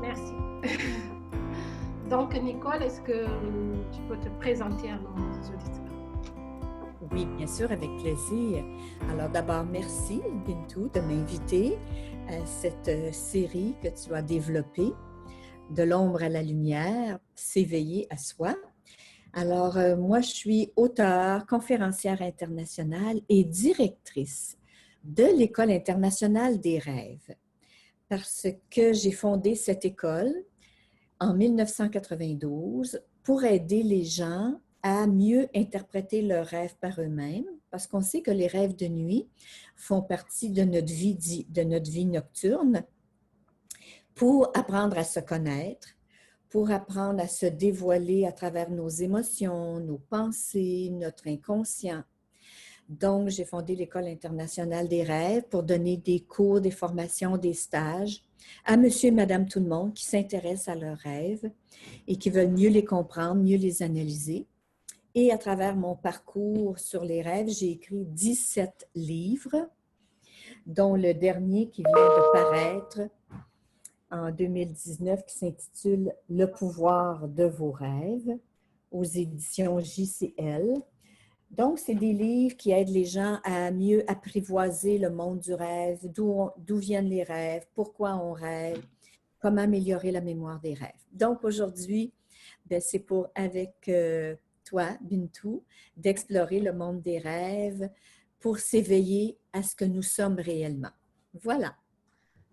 Merci. Donc, Nicole, est-ce que tu peux te présenter à nos auditeurs? Oui, bien sûr, avec plaisir. Alors d'abord, merci Bintou de m'inviter à cette série que tu as développée, De l'ombre à la lumière, s'éveiller à soi. Alors, moi, je suis auteure, conférencière internationale et directrice de l'École internationale des rêves parce que j'ai fondé cette école en 1992 pour aider les gens à mieux interpréter leurs rêves par eux-mêmes, parce qu'on sait que les rêves de nuit font partie de notre vie nocturne, pour apprendre à se connaître, pour apprendre à se dévoiler à travers nos émotions, nos pensées, notre inconscient. Donc, j'ai fondé l'École internationale des rêves pour donner des cours, des formations, des stages à monsieur et madame tout le monde qui s'intéressent à leurs rêves et qui veulent mieux les comprendre, mieux les analyser. Et à travers mon parcours sur les rêves, j'ai écrit 17 livres, dont le dernier qui vient de paraître en 2019 qui s'intitule « Le pouvoir de vos rêves » aux éditions JCL. Donc, c'est des livres qui aident les gens à mieux apprivoiser le monde du rêve, d'où viennent les rêves, pourquoi on rêve, comment améliorer la mémoire des rêves. Donc, aujourd'hui, c'est pour, avec toi, Bintou, d'explorer le monde des rêves pour s'éveiller à ce que nous sommes réellement. Voilà.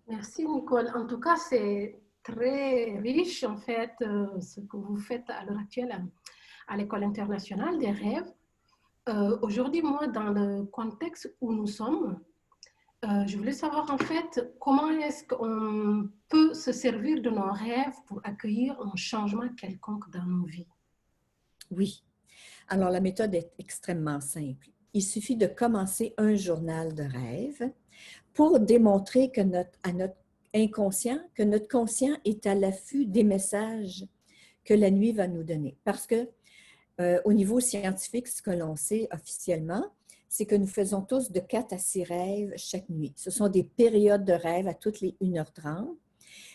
Merci, Nicole. En tout cas, c'est très riche, en fait, ce que vous faites à l'heure actuelle à l'École internationale des rêves. Aujourd'hui, moi, dans le contexte où nous sommes, je voulais savoir, en fait, comment est-ce qu'on peut se servir de nos rêves pour accueillir un changement quelconque dans nos vies? Oui. Alors, la méthode est extrêmement simple. Il suffit de commencer un journal de rêve pour démontrer à notre inconscient que notre conscient est à l'affût des messages que la nuit va nous donner. Parce que au niveau scientifique, ce que l'on sait officiellement, c'est que nous faisons tous de 4 à 6 rêves chaque nuit. Ce sont des périodes de rêve à toutes les 1h30.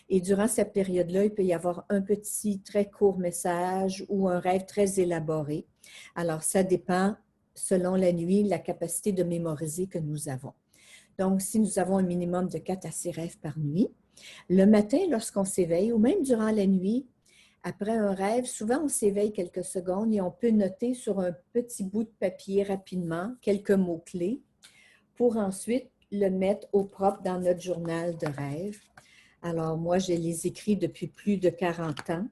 Et durant cette période-là, il peut y avoir un petit, très court message ou un rêve très élaboré. Alors, ça dépend, selon la nuit, la capacité de mémoriser que nous avons. Donc, si nous avons un minimum de 4 à 6 rêves par nuit, le matin, lorsqu'on s'éveille, ou même durant la nuit, après un rêve, souvent on s'éveille quelques secondes et on peut noter sur un petit bout de papier rapidement quelques mots-clés pour ensuite le mettre au propre dans notre journal de rêve. Alors, moi, je les écris depuis plus de 40 ans.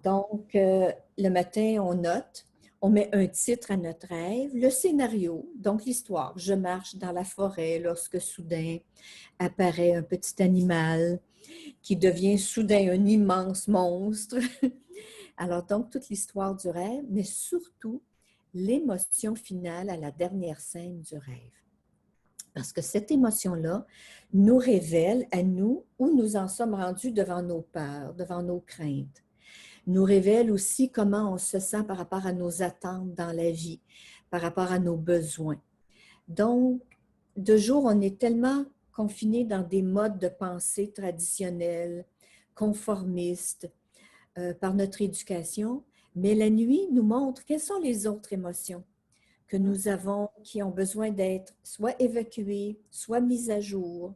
Donc, le matin, on note. On met un titre à notre rêve, le scénario, donc l'histoire. Je marche dans la forêt lorsque soudain apparaît un petit animal qui devient soudain un immense monstre. Alors, donc, toute l'histoire du rêve, mais surtout l'émotion finale à la dernière scène du rêve. Parce que cette émotion-là nous révèle à nous où nous en sommes rendus devant nos peurs, devant nos craintes. Nous révèle aussi comment on se sent par rapport à nos attentes dans la vie, par rapport à nos besoins. Donc, de jour, on est tellement confiné dans des modes de pensée traditionnels, conformistes, par notre éducation, mais la nuit nous montre quelles sont les autres émotions que nous avons, qui ont besoin d'être soit évacuées, soit mises à jour,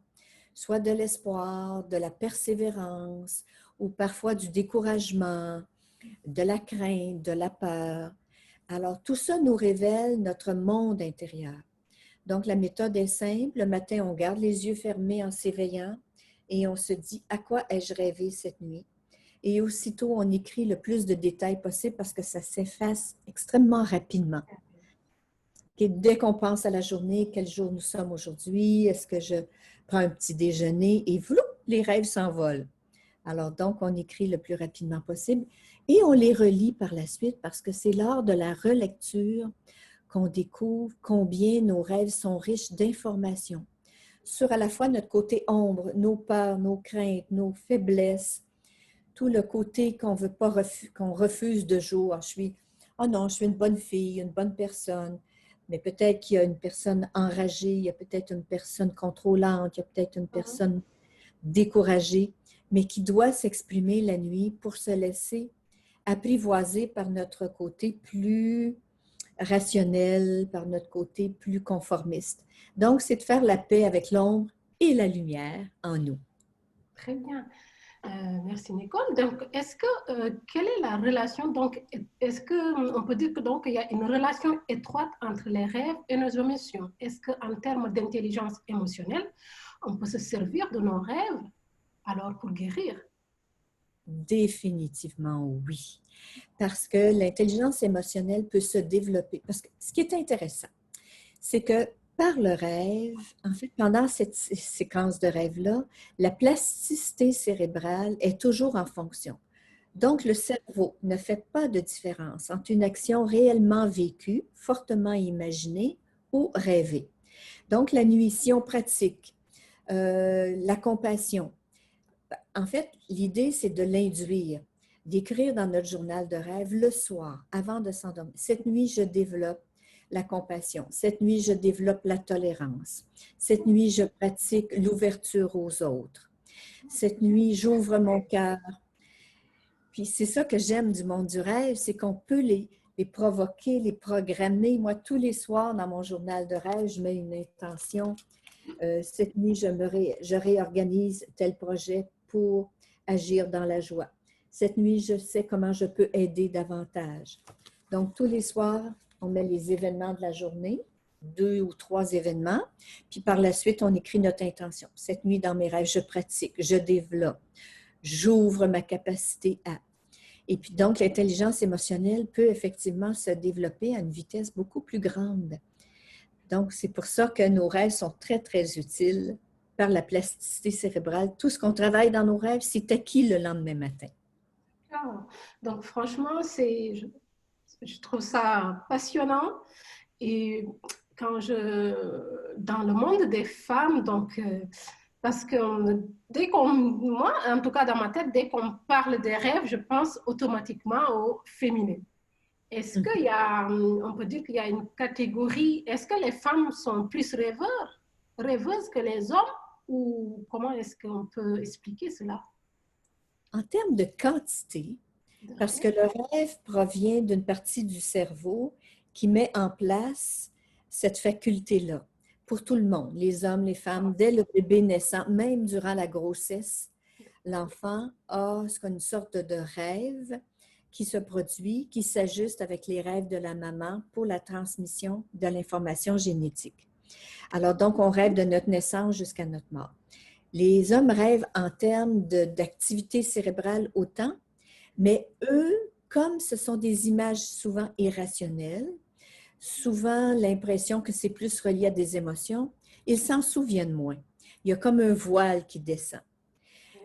soit de l'espoir, de la persévérance, ou parfois du découragement, de la crainte, de la peur. Alors, tout ça nous révèle notre monde intérieur. Donc, la méthode est simple. Le matin, on garde les yeux fermés en s'éveillant et on se dit « À quoi ai-je rêvé cette nuit? » Et aussitôt, on écrit le plus de détails possible parce que ça s'efface extrêmement rapidement. Et dès qu'on pense à la journée, quel jour nous sommes aujourd'hui, est-ce que je prends un petit déjeuner et vloup, les rêves s'envolent. Alors donc, on écrit le plus rapidement possible et on les relit par la suite parce que c'est lors de la relecture qu'on découvre combien nos rêves sont riches d'informations sur à la fois notre côté ombre, nos peurs, nos craintes, nos faiblesses, tout le côté qu'on veut pas qu'on refuse de jour. Oh non, je suis une bonne fille, une bonne personne. Mais peut-être qu'il y a une personne enragée, il y a peut-être une personne contrôlante, il y a peut-être une personne découragée. mais qui doit s'exprimer la nuit pour se laisser apprivoiser par notre côté plus rationnel, par notre côté plus conformiste. Donc, c'est de faire la paix avec l'ombre et la lumière en nous. Très bien. Merci Nicole. Donc, quelle est la relation, donc, est-ce qu'on peut dire que donc, il y a une relation étroite entre les rêves et nos émotions? Est-ce qu'en termes d'intelligence émotionnelle, on peut se servir de nos rêves alors pour guérir? Définitivement oui. Parce que l'intelligence émotionnelle peut se développer. Parce que ce qui est intéressant, c'est que par le rêve, en fait, pendant cette séquence de rêve-là, la plasticité cérébrale est toujours en fonction. Donc, le cerveau ne fait pas de différence entre une action réellement vécue, fortement imaginée ou rêvée. Donc, la nuit, si on pratique la compassion, en fait, l'idée, c'est de l'induire, d'écrire dans notre journal de rêve le soir, avant de s'endormir. Cette nuit, je développe la compassion. Cette nuit, je développe la tolérance. Cette nuit, je pratique l'ouverture aux autres. Cette nuit, j'ouvre mon cœur. Puis c'est ça que j'aime du monde du rêve, c'est qu'on peut les provoquer, les programmer. Moi, tous les soirs, dans mon journal de rêve, je mets une intention. Cette nuit, je réorganise tel projet pour agir dans la joie. Cette nuit, je sais comment je peux aider davantage. Donc, tous les soirs, on met les événements de la journée, 2 ou 3 événements, puis par la suite, on écrit notre intention. Cette nuit, dans mes rêves, je pratique, je développe, j'ouvre ma capacité à. Et puis donc, l'intelligence émotionnelle peut effectivement se développer à une vitesse beaucoup plus grande. Donc, c'est pour ça que nos rêves sont très, très utiles par la plasticité cérébrale. Tout ce qu'on travaille dans nos rêves, c'est acquis le lendemain matin. Ah, donc, franchement, je trouve ça passionnant. Et dans le monde des femmes, donc, parce que moi, en tout cas dans ma tête, dès qu'on parle des rêves, je pense automatiquement au féminin. Est-ce qu'il y a, on peut dire qu'il y a une catégorie, est-ce que les femmes sont plus rêveuses que les hommes ou comment est-ce qu'on peut expliquer cela? En termes de quantité, parce que le rêve provient d'une partie du cerveau qui met en place cette faculté-là pour tout le monde, les hommes, les femmes, dès le bébé naissant, même durant la grossesse, l'enfant a une sorte de rêve qui se produit, qui s'ajuste avec les rêves de la maman pour la transmission de l'information génétique. Alors donc, on rêve de notre naissance jusqu'à notre mort. Les hommes rêvent en termes d'activité cérébrale autant, mais eux, comme ce sont des images souvent irrationnelles, souvent l'impression que c'est plus relié à des émotions, ils s'en souviennent moins. Il y a comme un voile qui descend.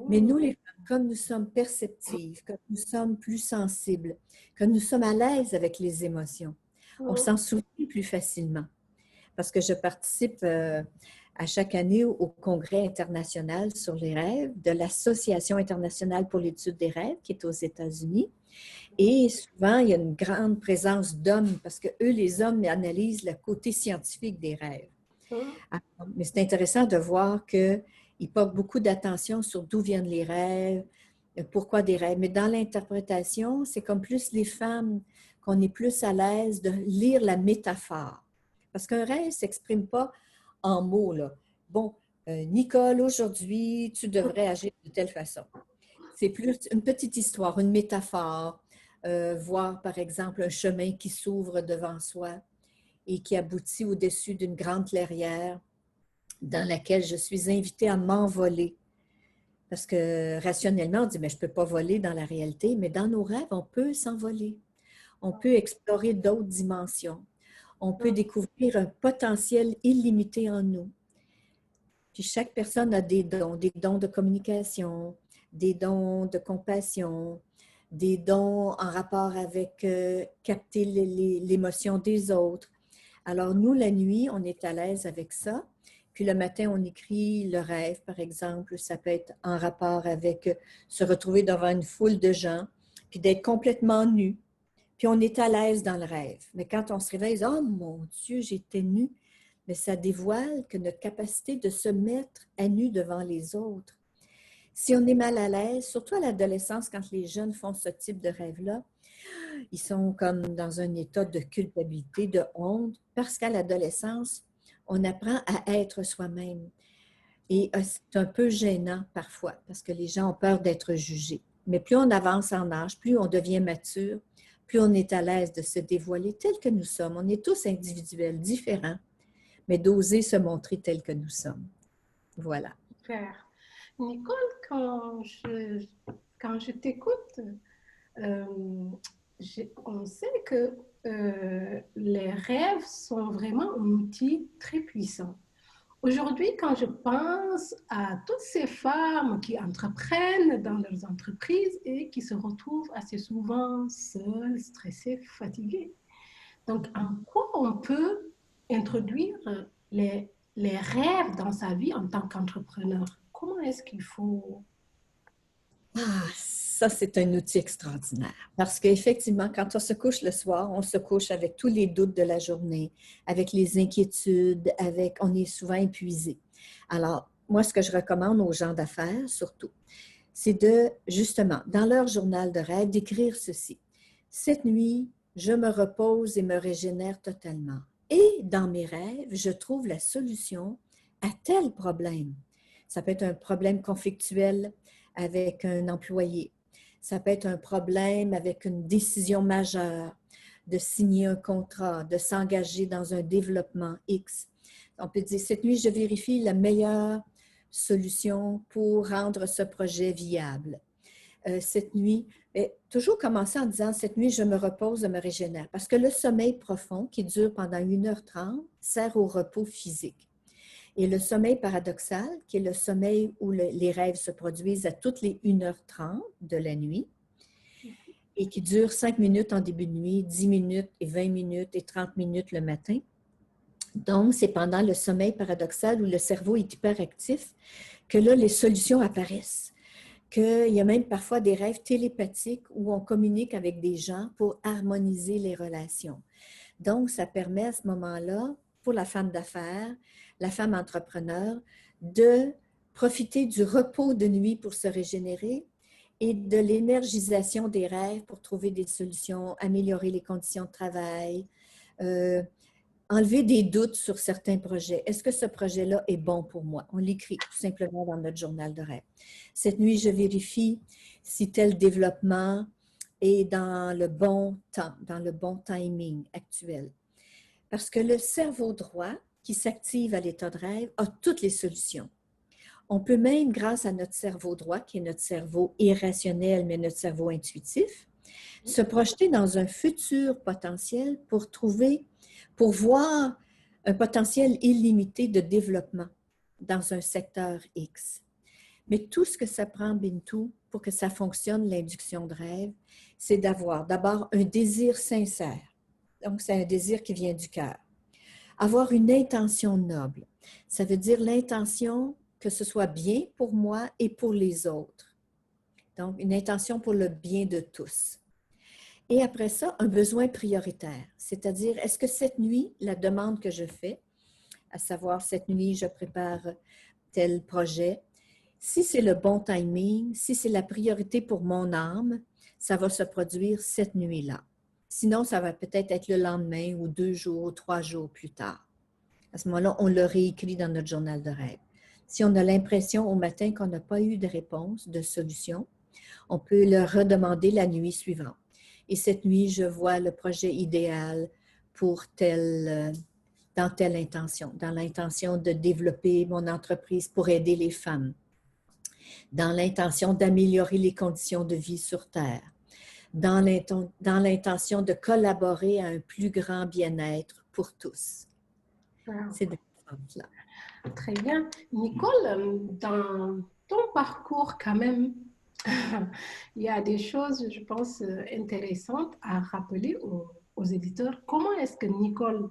Mais nous, les femmes, comme nous sommes perceptives, comme nous sommes plus sensibles, comme nous sommes à l'aise avec les émotions, on s'en souvient plus facilement. Parce que je participe à chaque année au Congrès international sur les rêves de l'Association internationale pour l'étude des rêves qui est aux États-Unis. Et souvent, il y a une grande présence d'hommes parce que eux, les hommes, analysent le côté scientifique des rêves. Mais c'est intéressant de voir qu'ils portent beaucoup d'attention sur d'où viennent les rêves, pourquoi des rêves. Mais dans l'interprétation, c'est comme plus les femmes qu'on est plus à l'aise de lire la métaphore. Parce qu'un rêve ne s'exprime pas en mots, là. Bon, Nicole, aujourd'hui, tu devrais agir de telle façon. C'est plus une petite histoire, une métaphore, voir par exemple un chemin qui s'ouvre devant soi et qui aboutit au-dessus d'une grande clairière dans laquelle je suis invitée à m'envoler. Parce que rationnellement, on dit, mais je ne peux pas voler dans la réalité, mais dans nos rêves, on peut s'envoler. On peut explorer d'autres dimensions. On peut découvrir un potentiel illimité en nous. Puis chaque personne a des dons de communication, des dons de compassion, des dons en rapport avec capter l'émotion des autres. Alors nous, la nuit, on est à l'aise avec ça. Puis le matin, on écrit le rêve, par exemple. Ça peut être en rapport avec se retrouver devant une foule de gens, puis d'être complètement nu. Puis on est à l'aise dans le rêve. Mais quand on se réveille, oh mon Dieu, j'étais nue. Mais ça dévoile que notre capacité de se mettre à nu devant les autres, Si on est mal à l'aise, surtout à l'adolescence, quand les jeunes font ce type de rêve-là, ils sont comme dans un état de culpabilité, de honte, parce qu'à l'adolescence, on apprend à être soi-même. Et c'est un peu gênant parfois, parce que les gens ont peur d'être jugés. Mais plus on avance en âge, plus on devient mature, plus on est à l'aise de se dévoiler tel que nous sommes. On est tous individuels, différents, mais d'oser se montrer tel que nous sommes. Voilà. Super. Nicole, quand je t'écoute, euh, on sait que les rêves sont vraiment un outil très puissant. Aujourd'hui, quand je pense à toutes ces femmes qui entreprennent dans leurs entreprises et qui se retrouvent assez souvent seules, stressées, fatiguées, donc en quoi on peut introduire les rêves dans sa vie en tant qu'entrepreneur? Comment est-ce qu'il faut... Ah, ça, c'est un outil extraordinaire. Parce qu'effectivement, quand on se couche le soir, on se couche avec tous les doutes de la journée, avec les inquiétudes, on est souvent épuisé. Alors, moi, ce que je recommande aux gens d'affaires, surtout, c'est de, justement, dans leur journal de rêve, d'écrire ceci. Cette nuit, je me repose et me régénère totalement. Et dans mes rêves, je trouve la solution à tel problème. Ça peut être un problème conflictuel avec un employé. Ça peut être un problème avec une décision majeure, de signer un contrat, de s'engager dans un développement X. On peut dire, cette nuit, je vérifie la meilleure solution pour rendre ce projet viable. Cette nuit, mais toujours commencer en disant, cette nuit, je me repose, je me régénère. Parce que le sommeil profond, qui dure pendant 1h30, sert au repos physique. Et le sommeil paradoxal, qui est le sommeil où les rêves se produisent à toutes les 1h30 de la nuit et qui dure 5 minutes en début de nuit, 10 minutes et 20 minutes et 30 minutes le matin. Donc, c'est pendant le sommeil paradoxal où le cerveau est hyperactif que là, les solutions apparaissent. Qu'il y a même parfois des rêves télépathiques où on communique avec des gens pour harmoniser les relations. Donc, ça permet à ce moment-là, pour la femme d'affaires, la femme entrepreneur, de profiter du repos de nuit pour se régénérer et de l'énergisation des rêves pour trouver des solutions, améliorer les conditions de travail, enlever des doutes sur certains projets. Est-ce que ce projet-là est bon pour moi? On l'écrit tout simplement dans notre journal de rêve. Cette nuit, je vérifie si tel développement est dans le bon temps, dans le bon timing actuel. Parce que le cerveau droit, qui s'active à l'état de rêve, a toutes les solutions. On peut même, grâce à notre cerveau droit, qui est notre cerveau irrationnel, mais notre cerveau intuitif, se projeter dans un futur potentiel pour voir un potentiel illimité de développement dans un secteur X. Mais tout ce que ça prend, Bintou, pour que ça fonctionne, l'induction de rêve, c'est d'avoir d'abord un désir sincère. Donc, c'est un désir qui vient du cœur. Avoir une intention noble. Ça veut dire l'intention que ce soit bien pour moi et pour les autres. Donc, une intention pour le bien de tous. Et après ça, un besoin prioritaire, c'est-à-dire, est-ce que cette nuit, la demande que je fais, à savoir, cette nuit, je prépare tel projet, si c'est le bon timing, si c'est la priorité pour mon âme, ça va se produire cette nuit-là. Sinon, ça va peut-être être le lendemain ou 2 jours ou 3 jours plus tard. À ce moment-là, on le réécrit dans notre journal de rêve. Si on a l'impression au matin qu'on n'a pas eu de réponse, de solution, on peut le redemander la nuit suivante. Et cette nuit, je vois le projet idéal pour dans telle intention, dans l'intention de développer mon entreprise pour aider les femmes, dans l'intention d'améliorer les conditions de vie sur Terre, dans l'intention de collaborer à un plus grand bien-être pour tous. C'est de ce sens-là. Très bien. Nicole, dans ton parcours quand même, il y a des choses, je pense, intéressantes à rappeler aux éditeurs. Comment est-ce que Nicole,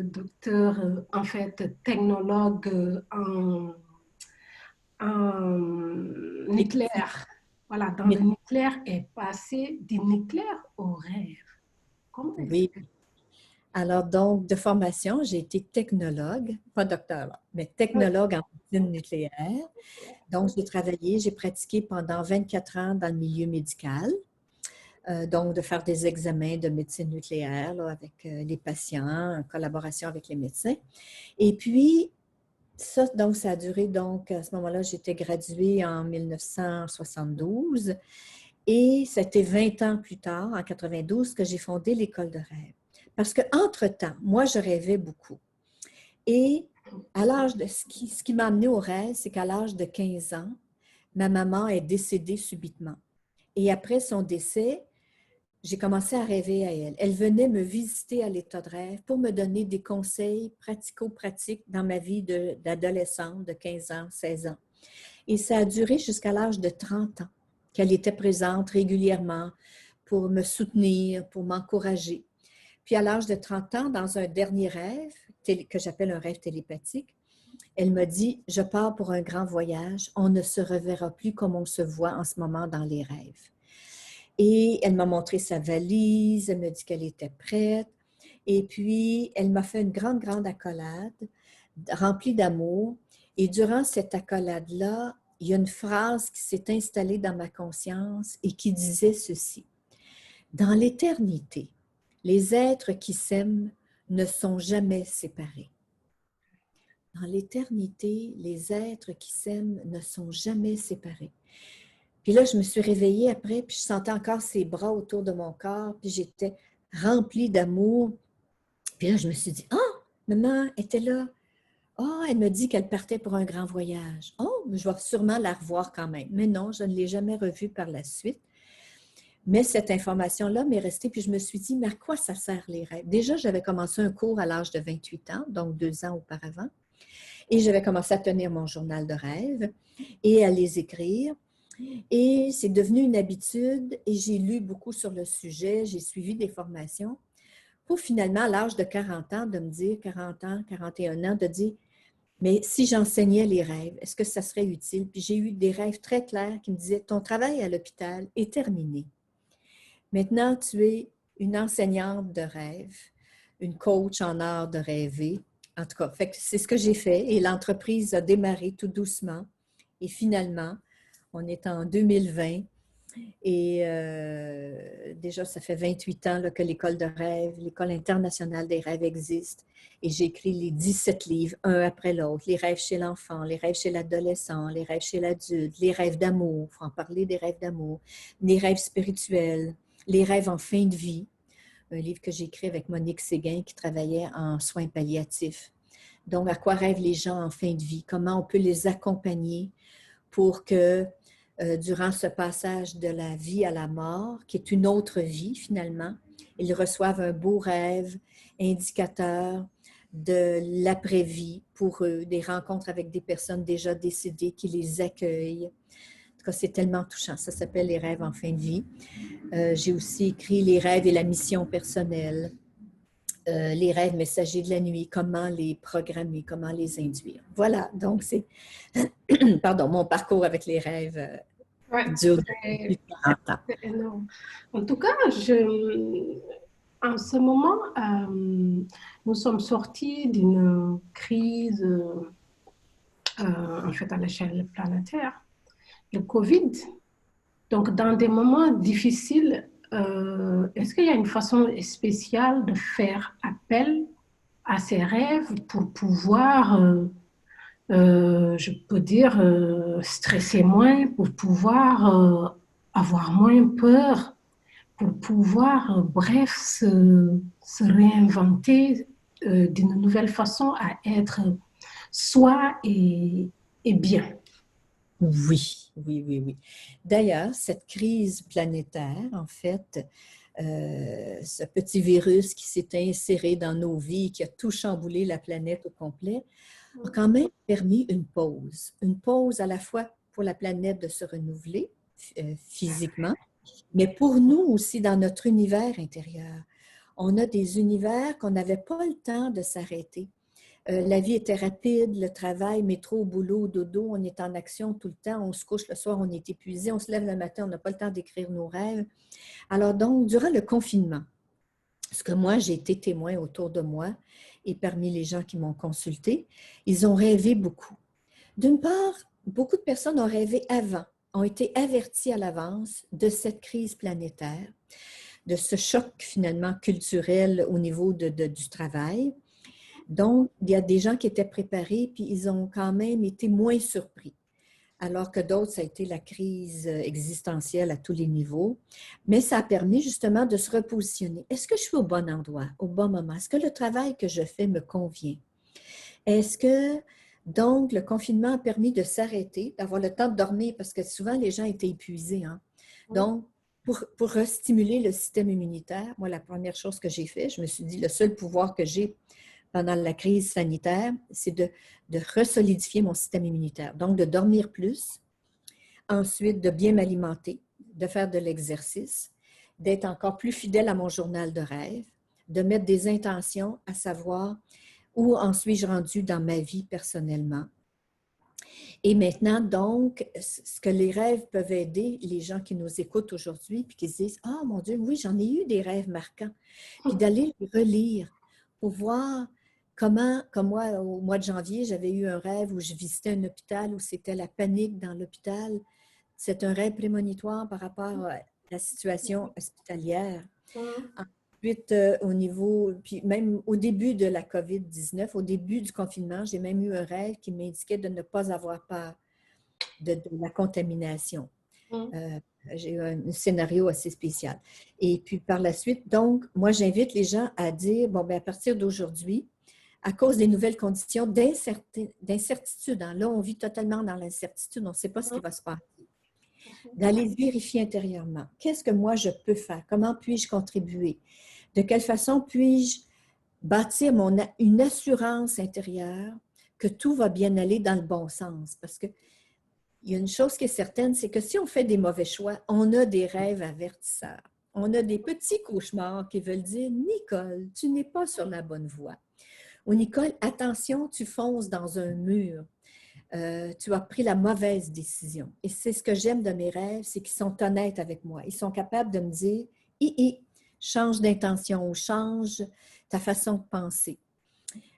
docteur, en fait, technologue en nucléaire, voilà, dans le nucléaire, est passée du nucléaire au rêve? Comment est-ce Oui. que... Alors, donc, de formation, j'ai été technologue, pas docteur, là, mais technologue en médecine nucléaire. Donc, j'ai travaillé, j'ai pratiqué pendant 24 ans dans le milieu médical. Donc, de faire des examens de médecine nucléaire là, avec les patients, en collaboration avec les médecins. Et puis, ça, donc, ça a duré, donc, à ce moment-là, j'étais graduée en 1972 et c'était 20 ans plus tard, en 92, que j'ai fondé l'École de rêve. Parce qu'entre-temps, moi, je rêvais beaucoup. Et à l'âge de, ce qui m'a amené au rêve, c'est qu'à l'âge de 15 ans, ma maman est décédée subitement. Et après son décès, j'ai commencé à rêver à elle. Elle venait me visiter à l'état de rêve pour me donner des conseils pratico-pratiques dans ma vie d'adolescente de 15 ans, 16 ans. Et ça a duré jusqu'à l'âge de 30 ans qu'elle était présente régulièrement pour me soutenir, pour m'encourager. Puis à l'âge de 30 ans, dans un dernier rêve, que j'appelle un rêve télépathique, elle m'a dit, je pars pour un grand voyage, on ne se reverra plus comme on se voit en ce moment dans les rêves. Et elle m'a montré sa valise, elle m'a dit qu'elle était prête. Et puis, elle m'a fait une grande, grande accolade remplie d'amour. Et durant cette accolade-là, il y a une phrase qui s'est installée dans ma conscience et qui disait ceci. Dans l'éternité, les êtres qui s'aiment ne sont jamais séparés. Dans l'éternité, les êtres qui s'aiment ne sont jamais séparés. Puis là, je me suis réveillée après, puis je sentais encore ses bras autour de mon corps, puis j'étais remplie d'amour. Puis là, je me suis dit, « Ah, maman était là. Ah, elle me dit qu'elle partait pour un grand voyage. Oh, je vais sûrement la revoir quand même. » Mais non, je ne l'ai jamais revue par la suite. Mais cette information-là m'est restée, puis je me suis dit, « Mais à quoi ça sert les rêves? » Déjà, j'avais commencé un cours à l'âge de 28 ans, donc 2 ans auparavant, et j'avais commencé à tenir mon journal de rêves et à les écrire. Et c'est devenu une habitude et j'ai lu beaucoup sur le sujet, j'ai suivi des formations pour finalement, à l'âge de 40 ans, de me dire, 40 ans, 41 ans, de dire, mais si j'enseignais les rêves, est-ce que ça serait utile? Puis j'ai eu des rêves très clairs qui me disaient, ton travail à l'hôpital est terminé. Maintenant, tu es une enseignante de rêve, une coach en art de rêver. En tout cas, c'est ce que j'ai fait et l'entreprise a démarré tout doucement. Et finalement, on est en 2020 et déjà, ça fait 28 ans là, que l'École de rêve, l'École internationale des rêves existe. Et j'ai écrit les 17 livres, un après l'autre. Les rêves chez l'enfant, les rêves chez l'adolescent, les rêves chez l'adulte, les rêves d'amour, il faut en parler des rêves d'amour, les rêves spirituels, les rêves en fin de vie. Un livre que j'ai écrit avec Monique Séguin qui travaillait en soins palliatifs. Donc, à quoi rêvent les gens en fin de vie? Comment on peut les accompagner pour que durant ce passage de la vie à la mort, qui est une autre vie finalement, ils reçoivent un beau rêve indicateur de l'après-vie pour eux, des rencontres avec des personnes déjà décédées qui les accueillent. En tout cas, c'est tellement touchant. Ça s'appelle Les rêves en fin de vie. J'ai aussi écrit Les rêves et la mission personnelle. Les rêves messagers de la nuit, comment les programmer, comment les induire. Voilà, donc c'est pardon, mon parcours avec les rêves dure depuis 40 ans. C'est énorme. En tout cas, en ce moment, nous sommes sortis d'une crise en fait à l'échelle planétaire, le Covid. Donc, dans des moments difficiles, est-ce qu'il y a une façon spéciale de faire appel à ces rêves pour pouvoir, je peux dire, stresser moins, pour pouvoir avoir moins peur, pour pouvoir, bref, se réinventer d'une nouvelle façon à être soi et bien. Oui, oui, oui, oui. D'ailleurs, cette crise planétaire, en fait, ce petit virus qui s'est inséré dans nos vies, qui a tout chamboulé la planète au complet, a quand même permis une pause à la fois pour la planète de se renouveler physiquement, mais pour nous aussi dans notre univers intérieur. On a des univers qu'on n'avait pas le temps de s'arrêter. La vie était rapide, le travail, métro, boulot, dodo, on est en action tout le temps, on se couche le soir, on est épuisé, on se lève le matin, on n'a pas le temps d'écrire nos rêves. Alors donc, durant le confinement, ce que moi, j'ai été témoin autour de moi et parmi les gens qui m'ont consulté, ils ont rêvé beaucoup. D'une part, beaucoup de personnes ont rêvé avant, ont été averties à l'avance de cette crise planétaire, de ce choc finalement culturel au niveau du travail. Donc, il y a des gens qui étaient préparés, puis ils ont quand même été moins surpris, alors que d'autres, ça a été la crise existentielle à tous les niveaux. Mais ça a permis justement de se repositionner. Est-ce que je suis au bon endroit, au bon moment? Est-ce que le travail que je fais me convient? Est-ce que, donc, le confinement a permis de s'arrêter, d'avoir le temps de dormir, parce que souvent, les gens étaient épuisés, hein? Donc, pour restimuler le système immunitaire, moi, la première chose que j'ai fait, je me suis dit, le seul pouvoir que j'ai pendant la crise sanitaire, c'est de resolidifier mon système immunitaire. Donc, de dormir plus, ensuite de bien m'alimenter, de faire de l'exercice, d'être encore plus fidèle à mon journal de rêve, de mettre des intentions, à savoir où en suis-je rendu dans ma vie personnellement. Et maintenant, donc, ce que les rêves peuvent aider les gens qui nous écoutent aujourd'hui, puis qui se disent « Ah, mon Dieu, oui, j'en ai eu des rêves marquants. » Puis d'aller les relire pour voir comment, comme moi, au mois de janvier, j'avais eu un rêve où je visitais un hôpital, où c'était la panique dans l'hôpital. C'est un rêve prémonitoire par rapport à la situation hospitalière. Ensuite, au niveau, puis même au début de la COVID-19, au début du confinement, j'ai même eu un rêve qui m'indiquait de ne pas avoir peur de la contamination. J'ai eu un scénario assez spécial. Et puis par la suite, donc, moi, j'invite les gens à dire, bon, bien, à partir d'aujourd'hui, à cause des nouvelles conditions d'incertitude, hein, là, on vit totalement dans l'incertitude, on ne sait pas ce qui va se passer. D'aller vérifier intérieurement. Qu'est-ce que moi, je peux faire? Comment puis-je contribuer? De quelle façon puis-je bâtir une assurance intérieure que tout va bien aller dans le bon sens? Parce que il y a une chose qui est certaine, c'est que si on fait des mauvais choix, on a des rêves avertisseurs. On a des petits cauchemars qui veulent dire « Nicole, tu n'es pas sur la bonne voie. » Ou « Nicole, attention, tu fonces dans un mur. Tu as pris la mauvaise décision. » Et c'est ce que j'aime de mes rêves, c'est qu'ils sont honnêtes avec moi. Ils sont capables de me dire « change d'intention ou change ta façon de penser. »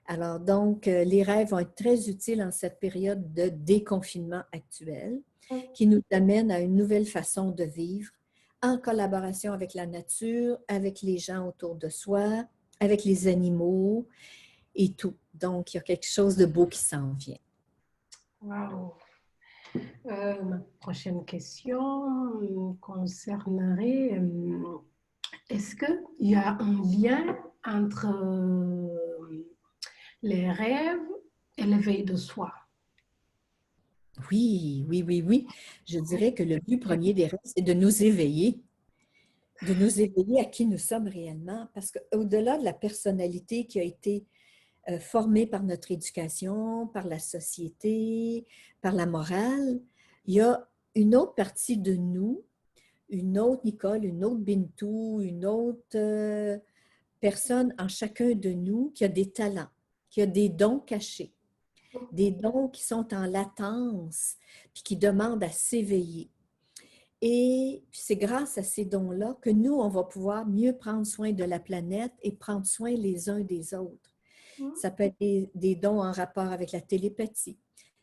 Alors donc, les rêves vont être très utiles en cette période de déconfinement actuel qui nous amène à une nouvelle façon de vivre en collaboration avec la nature, avec les gens autour de soi, avec les animaux et tout. Donc, il y a quelque chose de beau qui s'en vient. Wow. Ma prochaine question concernerait, est-ce qu'il y a un lien entre les rêves et l'éveil de soi? Oui, oui, oui, oui. Je dirais que le but premier des rêves, c'est de nous éveiller à qui nous sommes réellement, parce qu'au-delà de la personnalité qui a été formée par notre éducation, par la société, par la morale, il y a une autre partie de nous, une autre Nicole, une autre Bintou, une autre personne en chacun de nous qui a des talents, qui a des dons cachés, des dons qui sont en latence, puis qui demandent à s'éveiller. Et c'est grâce à ces dons-là que nous, on va pouvoir mieux prendre soin de la planète et prendre soin les uns des autres. Ça peut être des dons en rapport avec la télépathie.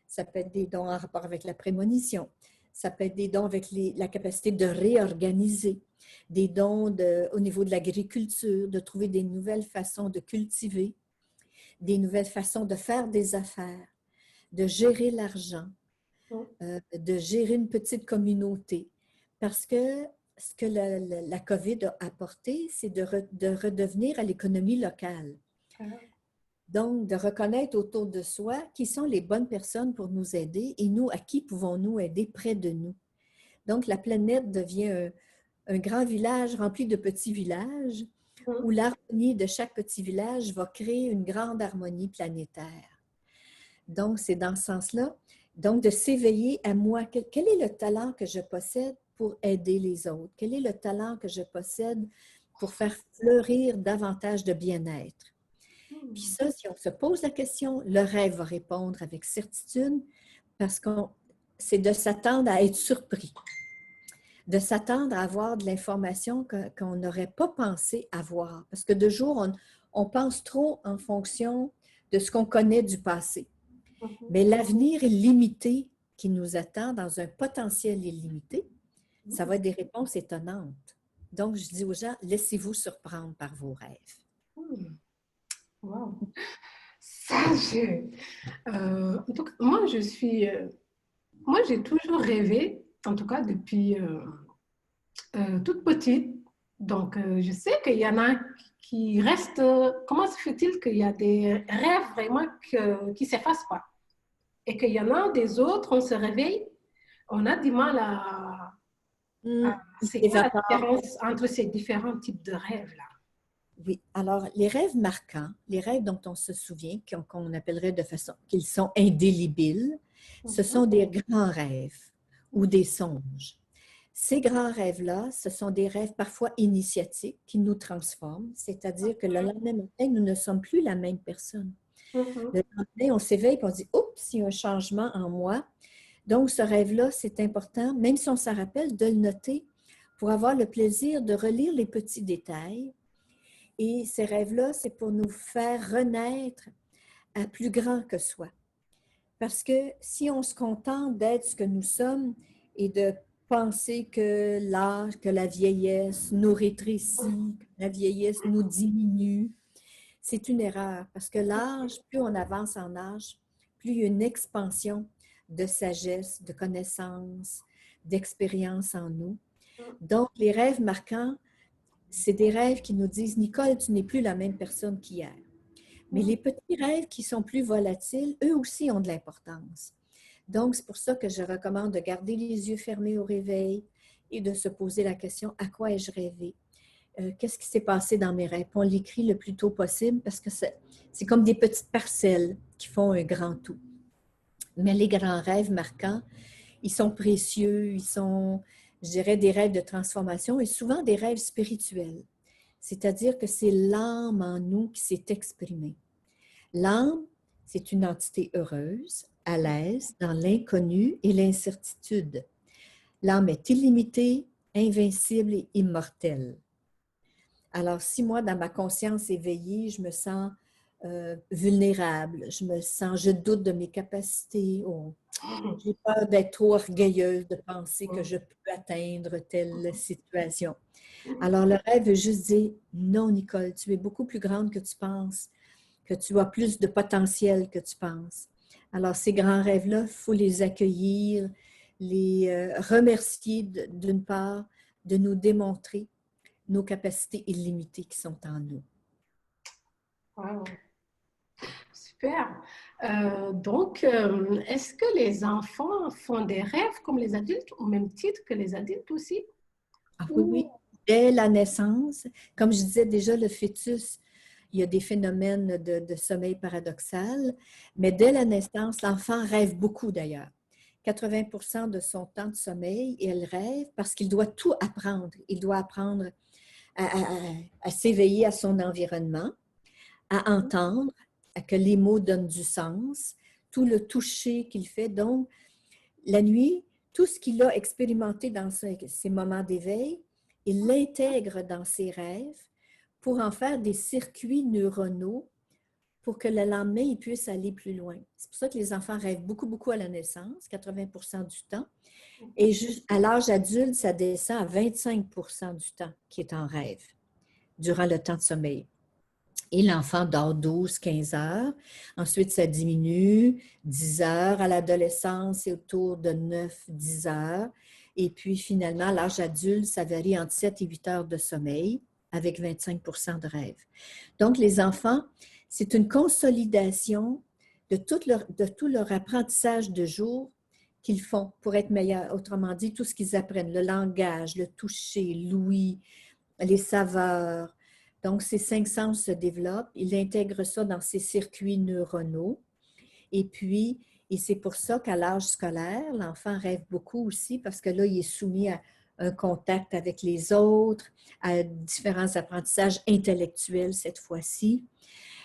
Ça peut être des dons en rapport avec la prémonition. Ça peut être des dons avec la capacité de réorganiser. Des dons au niveau de l'agriculture, de trouver des nouvelles façons de cultiver, des nouvelles façons de faire des affaires, de gérer l'argent, de gérer une petite communauté. Parce que ce que la COVID a apporté, c'est de redevenir à l'économie locale. Donc, de reconnaître autour de soi qui sont les bonnes personnes pour nous aider et nous, à qui pouvons-nous aider près de nous. Donc, la planète devient un grand village rempli de petits villages où l'harmonie de chaque petit village va créer une grande harmonie planétaire. Donc, c'est dans ce sens-là. Donc, de s'éveiller à moi. Quel est le talent que je possède pour aider les autres? Quel est le talent que je possède pour faire fleurir davantage de bien-être? Puis ça, si on se pose la question, le rêve va répondre avec certitude parce que c'est de s'attendre à être surpris. de s'attendre à avoir de l'information qu'on n'aurait pas pensé avoir. Parce que de jour, on pense trop en fonction de ce qu'on connaît du passé. Mais l'avenir illimité qui nous attend dans un potentiel illimité, ça va être des réponses étonnantes. Donc, je dis aux gens, laissez-vous surprendre par vos rêves. Wow. Ça, en tout cas, moi, moi, j'ai toujours rêvé, en tout cas depuis toute petite. Donc, je sais qu'il y en a qui restent. Comment se fait-il qu'il y a des rêves vraiment qui ne s'effacent pas? Et qu'il y en a des autres, on se réveille, on a du mal c'est quoi la différence entre ces différents types de rêves-là? Oui, alors les rêves marquants, les rêves dont on se souvient, qu'on appellerait de façon qu'ils sont indélébiles, ce sont des grands rêves ou des songes. Ces grands rêves-là, ce sont des rêves parfois initiatiques qui nous transforment, c'est-à-dire que le lendemain matin, nous ne sommes plus la même personne. Le lendemain, on s'éveille et on dit « Oups, il y a un changement en moi ». Donc, ce rêve-là, c'est important, même si on s'en rappelle, de le noter pour avoir le plaisir de relire les petits détails. Et ces rêves-là, c'est pour nous faire renaître à plus grand que soi. Parce que si on se contente d'être ce que nous sommes et de penser que l'âge, que la vieillesse nous rétrécit, que la vieillesse nous diminue, c'est une erreur. Parce que l'âge, plus on avance en âge, plus il y a une expansion de sagesse, de connaissances, d'expérience en nous. Donc, les rêves marquants, c'est des rêves qui nous disent « Nicole, tu n'es plus la même personne qu'hier ». Mais les petits rêves qui sont plus volatiles, eux aussi ont de l'importance. Donc, c'est pour ça que je recommande de garder les yeux fermés au réveil et de se poser la question « À quoi ai-je rêvé? Qu'est-ce qui s'est passé dans mes rêves? » On l'écrit le plus tôt possible parce que c'est comme des petites parcelles qui font un grand tout. Mais les grands rêves marquants, ils sont précieux, ils sont, je dirais, des rêves de transformation et souvent des rêves spirituels. C'est-à-dire que c'est l'âme en nous qui s'est exprimée. L'âme, c'est une entité heureuse, à l'aise, dans l'inconnu et l'incertitude. L'âme est illimitée, invincible et immortelle. Alors, si moi, dans ma conscience éveillée, je me sens vulnérable, je doute de mes capacités, j'ai peur d'être trop orgueilleuse, de penser que je peux atteindre telle situation. Alors, le rêve veut juste dire, non, Nicole, tu es beaucoup plus grande que tu penses, que tu as plus de potentiel que tu penses. Alors, ces grands rêves-là, il faut les accueillir, les remercier d'une part, de nous démontrer nos capacités illimitées qui sont en nous. Wow. Super. Donc, est-ce que les enfants font des rêves comme les adultes, au même titre que les adultes aussi? Ah oui, oui. Dès la naissance, comme je disais déjà, le fœtus, il y a des phénomènes de sommeil paradoxal, mais dès la naissance, l'enfant rêve beaucoup d'ailleurs. 80% de son temps de sommeil, il rêve parce qu'il doit tout apprendre. Il doit apprendre à s'éveiller à son environnement, à entendre, à que les mots donnent du sens, tout le toucher qu'il fait. Donc, la nuit, tout ce qu'il a expérimenté dans ces moments d'éveil, il l'intègre dans ses rêves pour en faire des circuits neuronaux pour que le lendemain, il puisse aller plus loin. C'est pour ça que les enfants rêvent beaucoup, beaucoup à la naissance, 80% du temps. Et à l'âge adulte, ça descend à 25% du temps qui est en rêve durant le temps de sommeil. Et l'enfant dort 12-15 heures. Ensuite, ça diminue, 10 heures. À l'adolescence, c'est autour de 9-10 heures. Et puis, finalement, à l'âge adulte, ça varie entre 7 et 8 heures de sommeil avec 25% de rêve. Donc, les enfants, c'est une consolidation de tout leur apprentissage de jour qu'ils font pour être meilleurs. Autrement dit, tout ce qu'ils apprennent, le langage, le toucher, l'ouïe, les saveurs. Donc, ces 5 sens se développent. Il intègre ça dans ses circuits neuronaux. Et puis, et c'est pour ça qu'à l'âge scolaire, l'enfant rêve beaucoup aussi parce que là, il est soumis à un contact avec les autres, à différents apprentissages intellectuels cette fois-ci.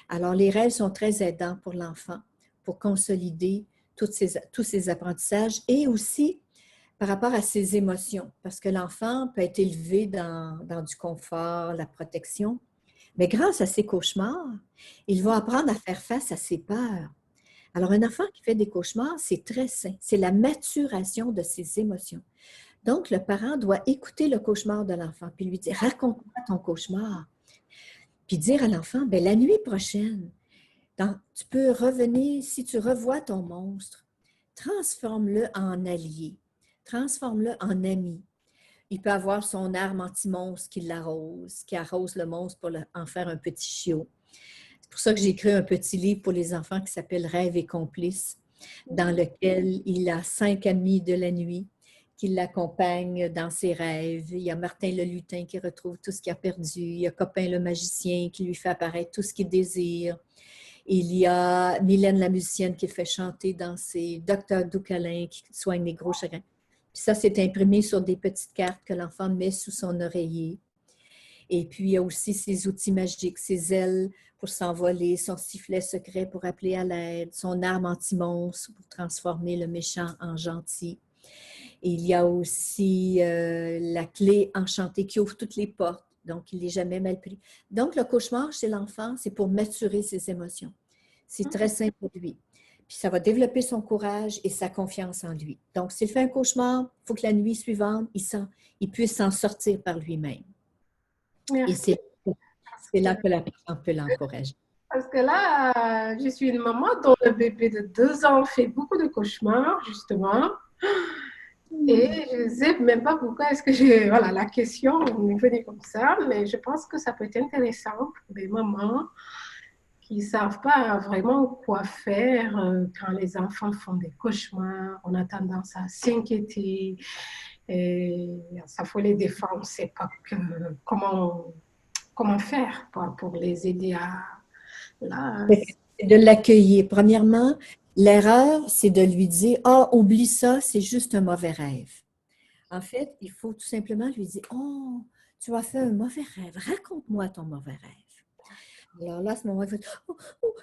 Alors, les rêves sont très aidants pour l'enfant pour consolider tous ces apprentissages et aussi par rapport à ses émotions, parce que l'enfant peut être élevé dans du confort, la protection, mais grâce à ses cauchemars, il va apprendre à faire face à ses peurs. Alors, un enfant qui fait des cauchemars, c'est très sain. C'est la maturation de ses émotions. Donc, le parent doit écouter le cauchemar de l'enfant, puis lui dire, raconte-moi ton cauchemar. Puis dire à l'enfant, bien, la nuit prochaine, tu peux revenir, si tu revois ton monstre, transforme-le en allié, transforme-le en ami. Il peut avoir son arme anti-monstre qui arrose le monstre pour en faire un petit chiot. C'est pour ça que j'ai écrit un petit livre pour les enfants qui s'appelle Rêves et complices, dans lequel il a 5 amis de la nuit qui l'accompagnent dans ses rêves. Il y a Martin le lutin qui retrouve tout ce qu'il a perdu. Il y a Copin le magicien qui lui fait apparaître tout ce qu'il désire. Il y a Mylène la musicienne qui fait chanter dans ses Docteur Doucalin qui soigne les gros chagrins. Puis ça, c'est imprimé sur des petites cartes que l'enfant met sous son oreiller. Et puis, il y a aussi ses outils magiques, ses ailes pour s'envoler, son sifflet secret pour appeler à l'aide, son arme anti-monstre pour transformer le méchant en gentil. Et il y a aussi la clé enchantée qui ouvre toutes les portes, donc il n'est jamais mal pris. Donc, le cauchemar chez l'enfant, c'est pour maturer ses émotions. C'est très simple pour lui. Puis ça va développer son courage et sa confiance en lui. Donc, s'il fait un cauchemar, il faut que la nuit suivante, il puisse s'en sortir par lui-même. Et Merci. c'est là que la personne peut l'encourager. Parce que là, je suis une maman dont le bébé de 2 ans fait beaucoup de cauchemars, justement. Et je ne sais même pas pourquoi est-ce que j'ai... Voilà, la question m'est venue comme ça, mais je pense que ça peut être intéressant pour des mamans qui ne savent pas vraiment quoi faire quand les enfants font des cauchemars. On a tendance à s'inquiéter et ça faut les défendre. On ne sait pas comment faire pour les aider à... Là, C'est de l'accueillir. Premièrement, l'erreur, c'est de lui dire « Ah, oublie ça, c'est juste un mauvais rêve. » En fait, il faut tout simplement lui dire « Oh, tu as fait un mauvais rêve. Raconte-moi ton mauvais rêve. » Alors là, à ce moment, il va dire « Oh,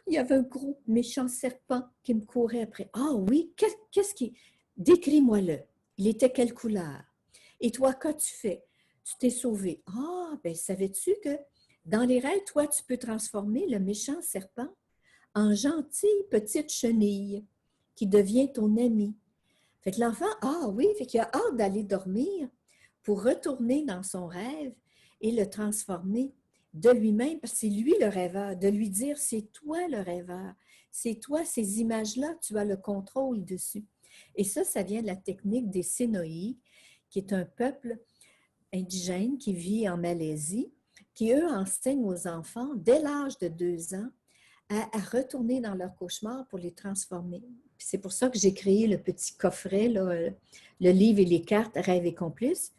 il y avait un gros méchant serpent qui me courait après. Ah oui, qu'est-ce qui... Décris-moi-le. Il était quelle couleur? Et toi, qu'as-tu fait? Tu t'es sauvé. Ah, bien, savais-tu que dans les rêves, toi, tu peux transformer le méchant serpent en gentille petite chenille qui devient ton ami. » Fait que l'enfant, ah oui, fait qu'il a hâte d'aller dormir pour retourner dans son rêve et le transformer de lui-même, parce que c'est lui le rêveur, de lui dire, c'est toi le rêveur, c'est toi, ces images-là, tu as le contrôle dessus. Et ça vient de la technique des Sénoïs, qui est un peuple indigène qui vit en Malaisie, qui, eux, enseignent aux enfants, dès l'âge de 2 ans, à retourner dans leur cauchemar pour les transformer. C'est pour ça que j'ai créé le petit coffret, là, le livre et les cartes, Rêves et complices.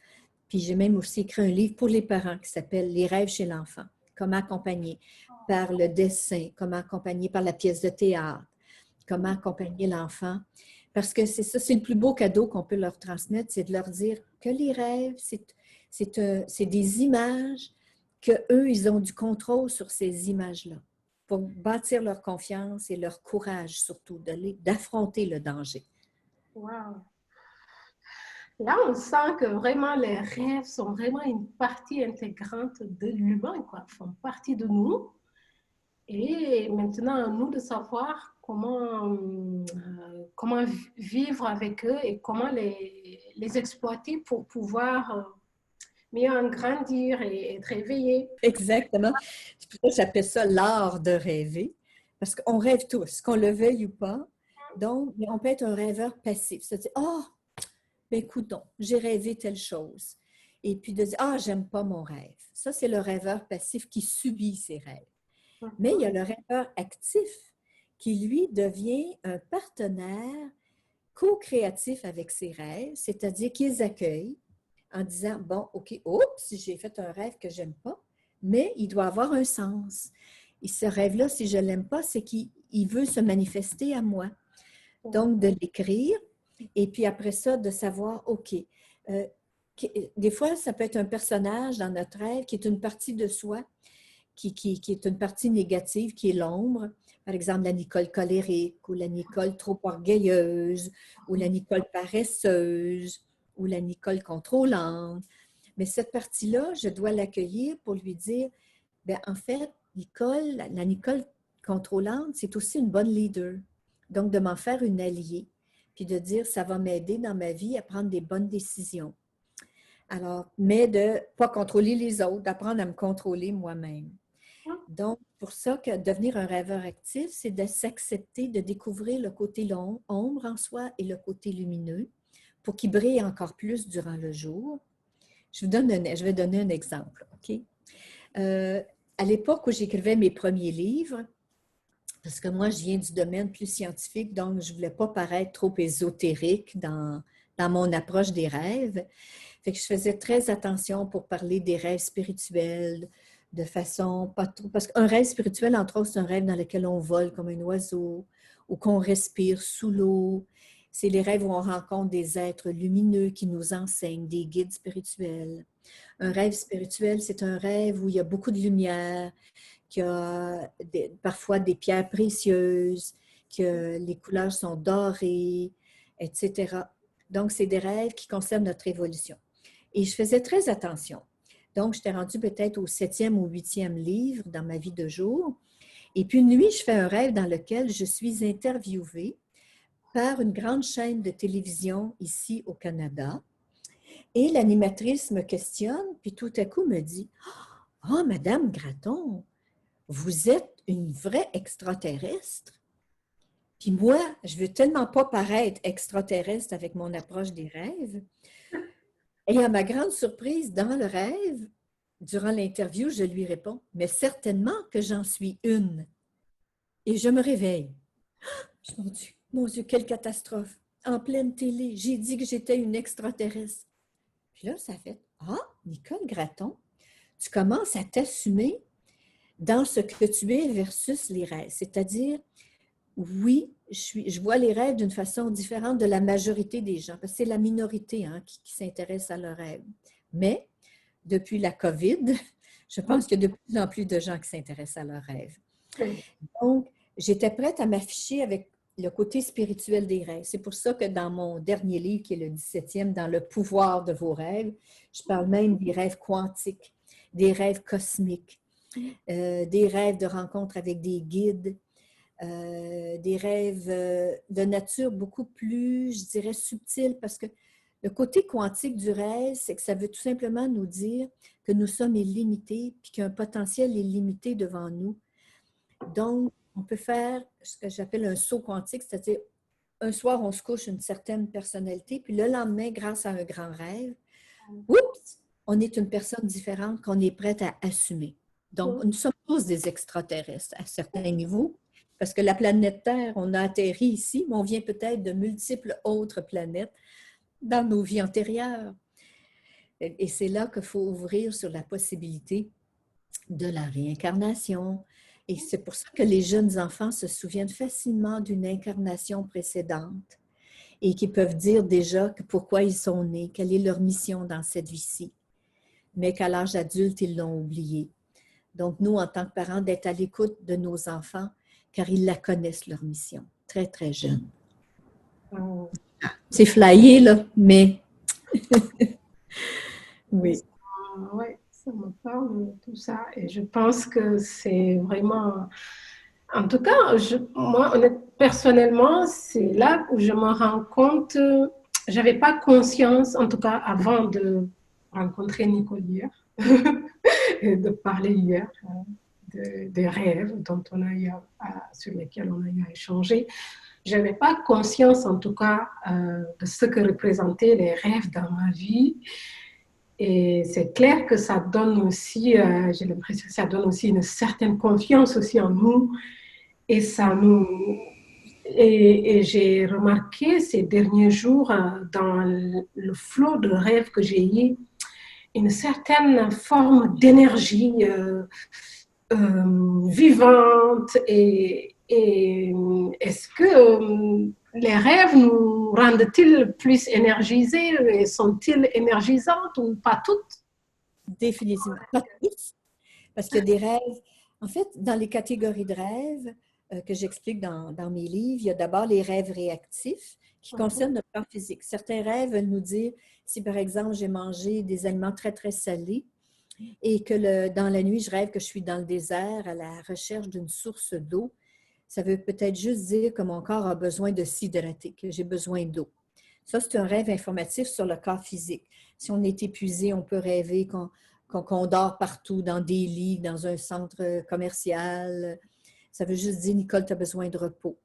Puis j'ai même aussi écrit un livre pour les parents qui s'appelle Les rêves chez l'enfant. Comment accompagner par le dessin, comment accompagner par la pièce de théâtre, comment accompagner l'enfant. Parce que c'est ça, c'est le plus beau cadeau qu'on peut leur transmettre, c'est de leur dire que les rêves, c'est des images, qu'eux, ils ont du contrôle sur ces images-là, pour bâtir leur confiance et leur courage surtout, d'affronter le danger. wow. Là, on sent que vraiment les rêves sont vraiment une partie intégrante de l'humain, quoi, font partie de nous. Et maintenant, à nous de savoir comment vivre avec eux et comment les exploiter pour pouvoir mieux en grandir et être éveillé. Exactement. C'est pour ça que j'appelle ça l'art de rêver, parce qu'on rêve tous, qu'on le veuille ou pas. Donc, on peut être un rêveur passif, c'est-à-dire, oh, ben écoutons, j'ai rêvé telle chose. Et puis de dire, ah, j'aime pas mon rêve. Ça, c'est le rêveur passif qui subit ses rêves. Mais il y a le rêveur actif qui, lui, devient un partenaire co-créatif avec ses rêves, c'est-à-dire qu'il les accueille en disant, bon, OK, oups, j'ai fait un rêve que j'aime pas, mais il doit avoir un sens. Et ce rêve-là, si je l'aime pas, c'est qu'il veut se manifester à moi. Donc, de l'écrire, et puis après ça, de savoir, OK, des fois, ça peut être un personnage dans notre rêve qui est une partie de soi, qui est une partie négative, qui est l'ombre. Par exemple, la Nicole colérique ou la Nicole trop orgueilleuse ou la Nicole paresseuse ou la Nicole contrôlante. Mais cette partie-là, je dois l'accueillir pour lui dire, bien, en fait, Nicole, la Nicole contrôlante, c'est aussi une bonne leader. Donc, de m'en faire une alliée, puis de dire, ça va m'aider dans ma vie à prendre des bonnes décisions. Alors, mais de ne pas contrôler les autres, d'apprendre à me contrôler moi-même. Donc, pour ça que devenir un rêveur actif, c'est de s'accepter, de découvrir le côté ombre en soi et le côté lumineux pour qu'il brille encore plus durant le jour. Je vais donner un exemple, OK? À l'époque où j'écrivais mes premiers livres, parce que moi, je viens du domaine plus scientifique, donc je ne voulais pas paraître trop ésotérique dans mon approche des rêves. Fait que je faisais très attention pour parler des rêves spirituels de façon pas trop... Parce qu'un rêve spirituel, entre autres, c'est un rêve dans lequel on vole comme un oiseau ou qu'on respire sous l'eau. C'est les rêves où on rencontre des êtres lumineux qui nous enseignent, des guides spirituels. Un rêve spirituel, c'est un rêve où il y a beaucoup de lumière, qu'il y a parfois des pierres précieuses, que les couleurs sont dorées, etc. Donc, c'est des rêves qui concernent notre évolution. Et je faisais très attention. Donc, j'étais rendue peut-être au 7e ou 8e livre dans ma vie de jour. Et puis, une nuit, je fais un rêve dans lequel je suis interviewée par une grande chaîne de télévision ici au Canada. Et l'animatrice me questionne, puis tout à coup me dit « Ah, Madame Gratton, vous êtes une vraie extraterrestre? » Puis moi, je ne veux tellement pas paraître extraterrestre avec mon approche des rêves. Et à ma grande surprise, dans le rêve, durant l'interview, je lui réponds « Mais certainement que j'en suis une. » Et je me réveille. Mon Dieu, quelle catastrophe! En pleine télé, j'ai dit que j'étais une extraterrestre. Puis là, ça fait « Ah, Nicole Gratton, tu commences à t'assumer dans ce que tu es versus les rêves. » C'est-à-dire, oui, je vois les rêves d'une façon différente de la majorité des gens, parce que c'est la minorité qui s'intéresse à leurs rêves. Mais, depuis la COVID, je pense qu'il y a de plus en plus de gens qui s'intéressent à leurs rêves. Donc, j'étais prête à m'afficher avec le côté spirituel des rêves. C'est pour ça que dans mon dernier livre, qui est le 17e, dans Le pouvoir de vos rêves, je parle même des rêves quantiques, des rêves cosmiques, des rêves de rencontre avec des guides, des rêves de nature beaucoup plus, je dirais, subtile, parce que le côté quantique du rêve, c'est que ça veut tout simplement nous dire que nous sommes illimités, puis qu'un potentiel est limité devant nous. Donc, on peut faire ce que j'appelle un saut quantique, c'est-à-dire un soir, on se couche une certaine personnalité, puis le lendemain, grâce à un grand rêve, oups, on est une personne différente qu'on est prête à assumer. Donc, nous sommes tous des extraterrestres à certains niveaux, parce que la planète Terre, on a atterri ici, mais on vient peut-être de multiples autres planètes dans nos vies antérieures. Et c'est là qu'il faut ouvrir sur la possibilité de la réincarnation. Et c'est pour ça que les jeunes enfants se souviennent facilement d'une incarnation précédente et qui peuvent dire déjà pourquoi ils sont nés, quelle est leur mission dans cette vie-ci, mais qu'à l'âge adulte, ils l'ont oublié. Donc, nous, en tant que parents, d'être à l'écoute de nos enfants, car ils la connaissent, leur mission, très, très jeunes. C'est flyé, là, mais... oui. Oui, ça me parle, tout ça. Et je pense que c'est vraiment... En tout cas, moi, personnellement, c'est là où je me rends compte... Je n'avais pas conscience, en tout cas avant de rencontrer Nicole hier, et de parler hier des rêves sur lesquels on a eu à échanger. Je n'avais pas conscience, en tout cas, de ce que représentaient les rêves dans ma vie. Et c'est clair que ça donne aussi, j'ai l'impression que ça donne aussi une certaine confiance aussi en nous. Et ça nous... Et j'ai remarqué ces derniers jours, dans le flot de rêves que j'ai eu, une certaine forme d'énergie vivante. Et est-ce que les rêves nous rendent-ils plus énergisés et sont-ils énergisantes ou pas toutes? Définitivement. Pas toutes, parce qu'il y a des rêves. En fait, dans les catégories de rêves que j'explique dans mes livres, il y a d'abord les rêves réactifs qui concernent notre corps physique. Certains rêves veulent nous dire, si par exemple j'ai mangé des aliments très, très salés et que dans la nuit, je rêve que je suis dans le désert à la recherche d'une source d'eau, ça veut peut-être juste dire que mon corps a besoin de s'hydrater, que j'ai besoin d'eau. Ça, c'est un rêve informatif sur le corps physique. Si on est épuisé, on peut rêver qu'on dort partout, dans des lits, dans un centre commercial. Ça veut juste dire, Nicole, tu as besoin de repos,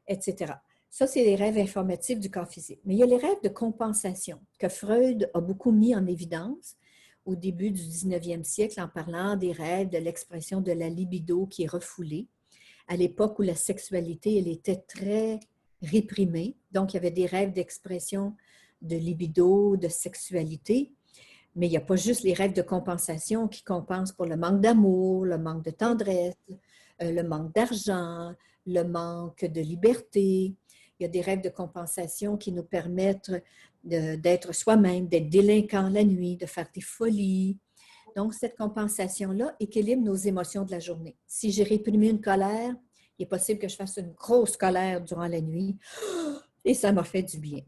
etc. Ça, c'est les rêves informatifs du corps physique. Mais il y a les rêves de compensation que Freud a beaucoup mis en évidence au début du 19e siècle en parlant des rêves, de l'expression de la libido qui est refoulée. À l'époque où la sexualité, elle était très réprimée. Donc, il y avait des rêves d'expression de libido, de sexualité. Mais il n'y a pas juste les rêves de compensation qui compensent pour le manque d'amour, le manque de tendresse, le manque d'argent, le manque de liberté. Il y a des rêves de compensation qui nous permettent d'être soi-même, d'être délinquant la nuit, de faire des folies. Donc, cette compensation-là équilibre nos émotions de la journée. Si j'ai réprimé une colère, il est possible que je fasse une grosse colère durant la nuit et ça m'a fait du bien.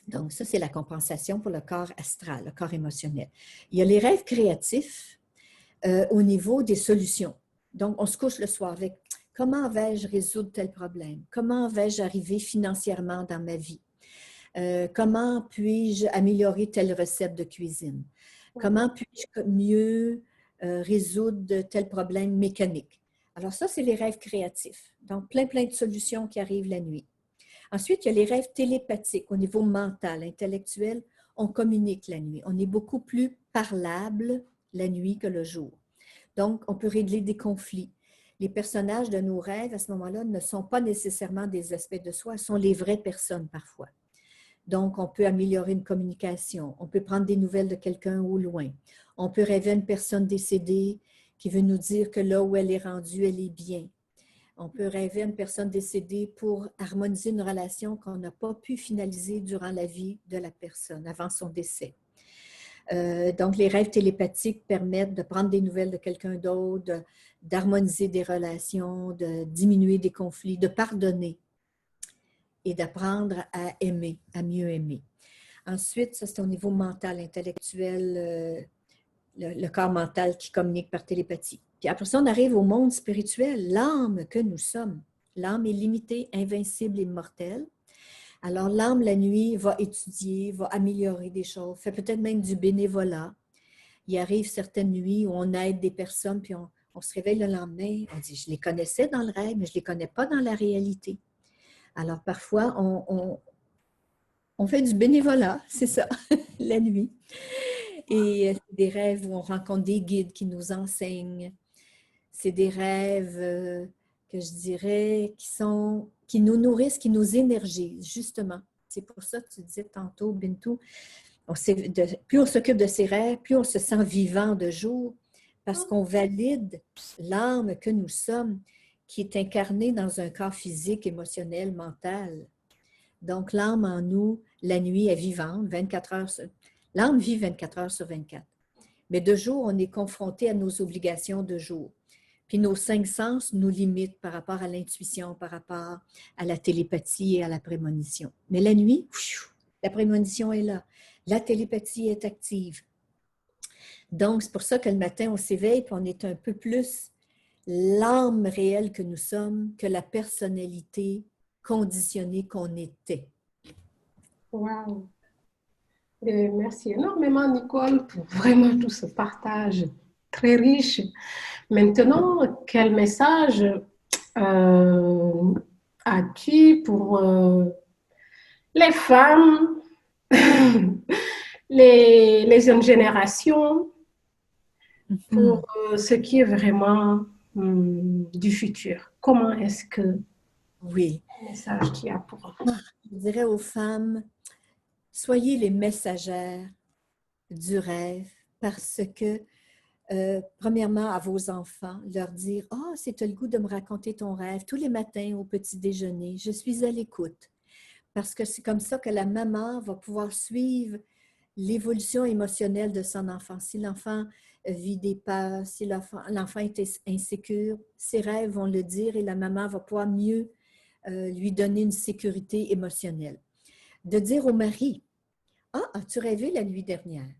Donc, ça, c'est la compensation pour le corps astral, le corps émotionnel. Il y a les rêves créatifs au niveau des solutions. Donc, on se couche le soir avec comment vais-je résoudre tel problème? Comment vais-je arriver financièrement dans ma vie? Comment puis-je améliorer telle recette de cuisine? Comment puis-je mieux résoudre tel problème mécanique? Alors ça, c'est les rêves créatifs. Donc, plein de solutions qui arrivent la nuit. Ensuite, il y a les rêves télépathiques au niveau mental, intellectuel. On communique la nuit. On est beaucoup plus parlable la nuit que le jour. Donc, on peut régler des conflits. Les personnages de nos rêves, à ce moment-là, ne sont pas nécessairement des aspects de soi, sont les vraies personnes parfois. Donc, on peut améliorer une communication, on peut prendre des nouvelles de quelqu'un au loin, on peut rêver à une personne décédée qui veut nous dire que là où elle est rendue, elle est bien. On peut rêver à une personne décédée pour harmoniser une relation qu'on n'a pas pu finaliser durant la vie de la personne, avant son décès. Donc, les rêves télépathiques permettent de prendre des nouvelles de quelqu'un d'autre, d'harmoniser des relations, de diminuer des conflits, de pardonner et d'apprendre à aimer, à mieux aimer. Ensuite, ça c'est au niveau mental, intellectuel, le corps mental qui communique par télépathie. Puis après ça, on arrive au monde spirituel, l'âme que nous sommes. L'âme est limitée, invincible, immortelle. Alors l'âme, la nuit, va étudier, va améliorer des choses, fait peut-être même du bénévolat. Il arrive certaines nuits où on aide des personnes, puis on se réveille le lendemain, on dit, je les connaissais dans le rêve, mais je ne les connais pas dans la réalité. Alors, parfois, on fait du bénévolat, c'est ça, la nuit. Et c'est des rêves où on rencontre des guides qui nous enseignent. C'est des rêves que je dirais qui nous nourrissent, qui nous énergisent, justement. C'est pour ça que tu disais tantôt, Bintou, plus on s'occupe de ses rêves, plus on se sent vivant de jour, parce qu'on valide l'âme que nous sommes, qui est incarnée dans un corps physique, émotionnel, mental. Donc, l'âme en nous, la nuit est vivante, 24 heures sur... L'âme vit 24 heures sur 24. Mais de jour, on est confronté à nos obligations de jour. Puis nos 5 sens nous limitent par rapport à l'intuition, par rapport à la télépathie et à la prémonition. Mais la nuit, la prémonition est là. La télépathie est active. Donc, c'est pour ça que le matin, on s'éveille et on est un peu plus l'âme réelle que nous sommes que la personnalité conditionnée qu'on était. Wow. Merci énormément, Nicole, pour vraiment tout ce partage très riche. Maintenant, quel message as-tu pour les femmes, les jeunes générations, pour ce qui est vraiment du futur? Comment est-ce que oui. le message tu as pour eux? Je dirais aux femmes, soyez les messagères du rêve parce que, premièrement, à vos enfants, leur dire « Ah, c'est le goût de me raconter ton rêve tous les matins au petit déjeuner. Je suis à l'écoute. » Parce que c'est comme ça que la maman va pouvoir suivre l'évolution émotionnelle de son enfant. Si l'enfant vit des peurs, si l'enfant est insécure, ses rêves vont le dire et la maman va pouvoir mieux lui donner une sécurité émotionnelle. De dire au mari, « Ah, as-tu rêvé la nuit dernière? »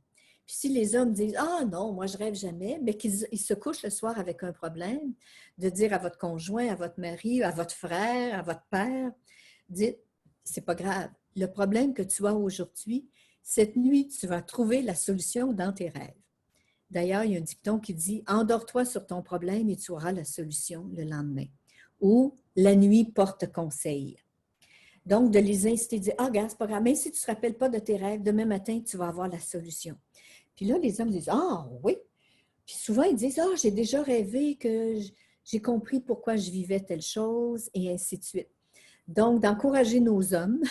Puis si les hommes disent, « Ah non, moi je rêve jamais », mais qu'ils se couchent le soir avec un problème, de dire à votre conjoint, à votre mari, à votre frère, à votre père, dites, « C'est pas grave, le problème que tu as aujourd'hui, cette nuit, tu vas trouver la solution dans tes rêves. » D'ailleurs, il y a un dicton qui dit « Endors-toi sur ton problème et tu auras la solution le lendemain. » Ou « La nuit porte conseil. » Donc, de les inciter, de dire « Ah, regarde, c'est pas grave, même si tu ne te rappelles pas de tes rêves, demain matin, tu vas avoir la solution. » Puis là, les hommes disent « Ah, oui. » Puis souvent, ils disent « Ah, j'ai déjà rêvé que j'ai compris pourquoi je vivais telle chose, et ainsi de suite. » Donc, d'encourager nos hommes,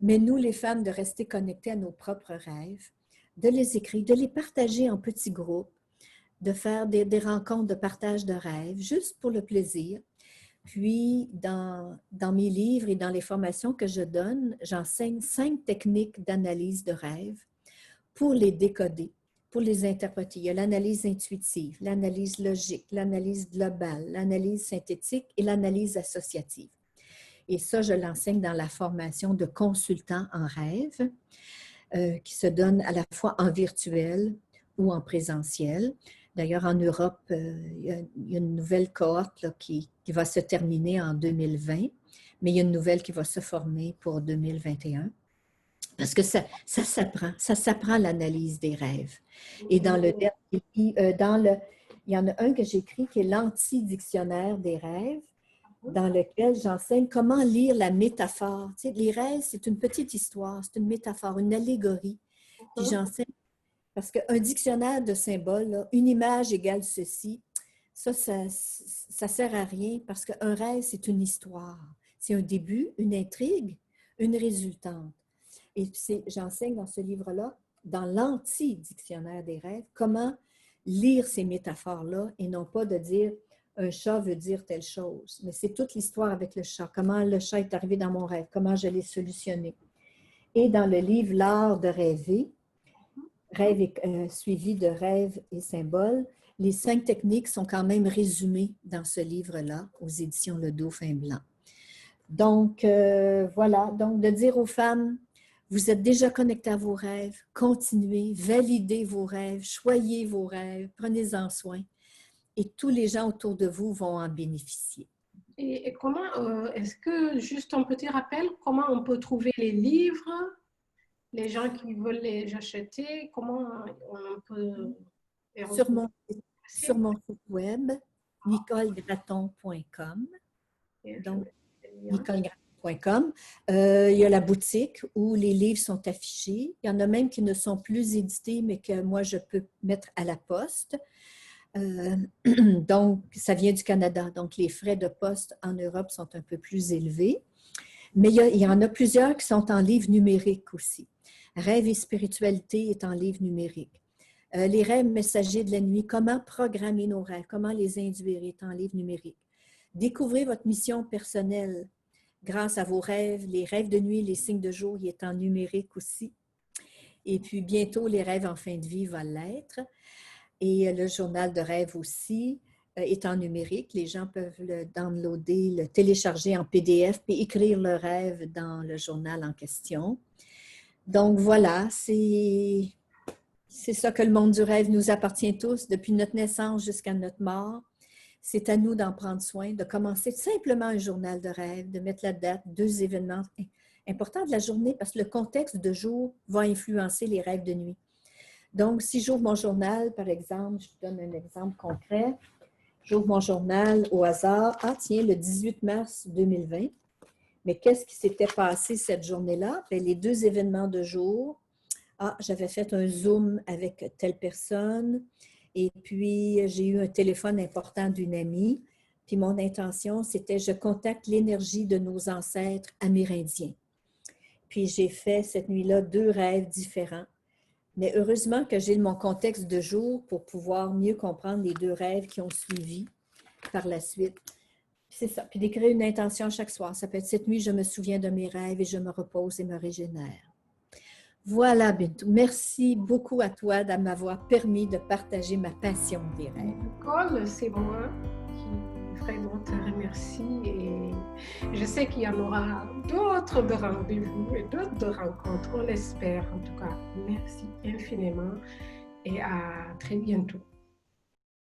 mais nous, les femmes, de rester connectées à nos propres rêves, de les écrire, de les partager en petits groupes, de faire des rencontres de partage de rêves, juste pour le plaisir. Puis, dans mes livres et dans les formations que je donne, j'enseigne 5 techniques d'analyse de rêves pour les décoder, pour les interpréter. Il y a l'analyse intuitive, l'analyse logique, l'analyse globale, l'analyse synthétique et l'analyse associative. Et ça, je l'enseigne dans la formation de consultant en rêve, qui se donne à la fois en virtuel ou en présentiel. D'ailleurs, en Europe, il y a une nouvelle cohorte là, qui va se terminer en 2020, mais il y a une nouvelle qui va se former pour 2021. Parce que ça s'apprend l'analyse des rêves. Et dans le dernier, il y en a un que j'écris qui est l'anti-dictionnaire des rêves, dans lequel j'enseigne comment lire la métaphore. Tu sais, les rêves, c'est une petite histoire, c'est une métaphore, une allégorie. Puis j'enseigne, parce qu'un dictionnaire de symboles, là, une image égale ceci, ça sert à rien parce qu'un rêve, c'est une histoire. C'est un début, une intrigue, une résultante. Et j'enseigne dans ce livre-là, dans l'anti-dictionnaire des rêves, comment lire ces métaphores-là et non pas de dire un chat veut dire telle chose. Mais c'est toute l'histoire avec le chat. Comment le chat est arrivé dans mon rêve, comment je l'ai solutionné. Et dans le livre L'art de rêver, rêve suivi de rêves et symboles, les 5 techniques sont quand même résumées dans ce livre-là, aux éditions Le Dauphin Blanc. Donc, voilà. Donc, de dire aux femmes, vous êtes déjà connectés à vos rêves, continuez, validez vos rêves, choyez vos rêves, prenez-en soin. Et tous les gens autour de vous vont en bénéficier. Et comment, est-ce que, juste un petit rappel, comment on peut trouver les livres, les gens qui veulent les acheter, comment on peut les retrouver? Sur mon site web, nicolegraton.com. Donc, nicolegraton.com. Il y a la boutique où les livres sont affichés. Il y en a même qui ne sont plus édités, mais que moi, je peux mettre à la poste. Donc, ça vient du Canada. Donc, les frais de poste en Europe sont un peu plus élevés. Mais il y en a plusieurs qui sont en livre numérique aussi. Rêve et spiritualité est en livre numérique. Les rêves messagers de la nuit, comment programmer nos rêves, comment les induire est en livre numérique. Découvrez votre mission personnelle grâce à vos rêves, les rêves de nuit, les signes de jour, il est en numérique aussi. Et puis, bientôt, les rêves en fin de vie vont l'être. Et le journal de rêve aussi est en numérique. Les gens peuvent le downloader, le télécharger en PDF puis écrire le rêve dans le journal en question. Donc voilà, c'est ça que le monde du rêve nous appartient tous, depuis notre naissance jusqu'à notre mort. C'est à nous d'en prendre soin, de commencer simplement un journal de rêve, de mettre la date, 2 événements importants de la journée parce que le contexte de jour va influencer les rêves de nuit. Donc, si j'ouvre mon journal, par exemple, je vous donne un exemple concret. J'ouvre mon journal au hasard. Ah, tiens, le 18 mars 2020. Mais qu'est-ce qui s'était passé cette journée-là? Bien, les 2 événements de jour. Ah, j'avais fait un Zoom avec telle personne. Et puis, j'ai eu un téléphone important d'une amie. Puis, mon intention, c'était je contacte l'énergie de nos ancêtres amérindiens. Puis, j'ai fait cette nuit-là 2 rêves différents. Mais heureusement que j'ai mon contexte de jour pour pouvoir mieux comprendre les 2 rêves qui ont suivi par la suite. C'est ça. Puis d'écrire une intention chaque soir. Ça peut être cette nuit, je me souviens de mes rêves et je me repose et me régénère. Voilà, Bintou. Merci beaucoup à toi de m'avoir permis de partager ma passion des rêves. Nicole, c'est moi qui vraiment te remercie et je sais qu'il y en aura d'autres de rendez-vous et d'autres de rencontres, on l'espère en tout cas. Merci infiniment et à très bientôt.